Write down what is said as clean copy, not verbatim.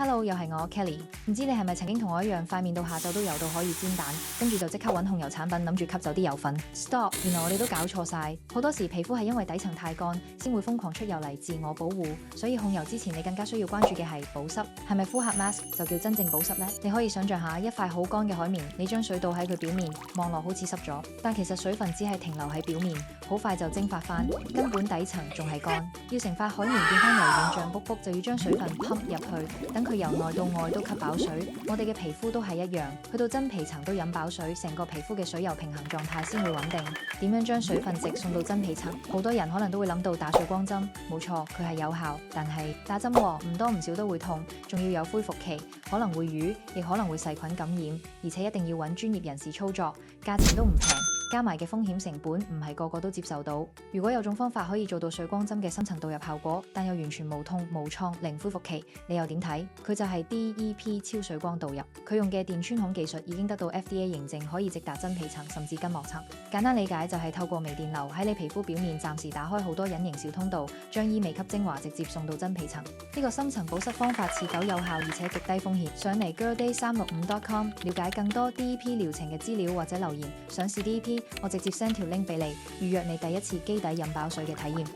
Hello，又係我 Kelly，唔知你係咪曾經同我一樣，塊面到下晝都油到可以煎蛋，跟住就即刻揾控油產品諗住吸走啲油分。Stop，原來我哋都搞錯晒。好多時皮膚係因為底層太乾，先會瘋狂出油嚟自我保護。所以控油之前，你更加需要關注嘅係保濕。係咪敷盒 mask 就叫真正保濕呢？你可以想象下一塊好乾嘅海綿，你將水倒喺佢表面，望落好似濕咗，但其實水分只係停留喺表面，好快就蒸發翻，根本底層仲係乾。要成塊海綿變翻柔軟脹卜卜，就要將水分噴入去，等佢由內到外都吸飽水。我哋嘅皮膚都係一樣，去到真皮層都飲飽水，成個皮膚嘅水油平衡狀態先會穩定。點樣將水分值送到真皮層？好多人可能都會諗到打水光針，冇錯，佢係有效，但係打針唔多唔少都會痛，仲要有恢復期，可能會瘀，亦可能會細菌感染，而且一定要揾專業人士操作，價錢都唔平。加埋嘅風險成本唔係個個都接受到。如果有種方法可以做到水光針嘅深層導入效果，但又完全無痛無創零恢復期，你又點睇？佢就係 DEP 超水光導入，佢用嘅電穿孔技術已經得到 FDA 認證，可以直達真皮層甚至筋膜層。簡單理解就係透過微電流喺你皮膚表面暫時打開好多隱形小通道，將醫美級精華直接送到真皮層。呢個深層保濕方法持久有效，而且極低風險。上嚟 girlday365.com 了解更多 DEP 療程嘅資料或者留言，想試 DEP。我直接 send 條 link 俾你，預約你第一次基底飲飽水嘅體驗。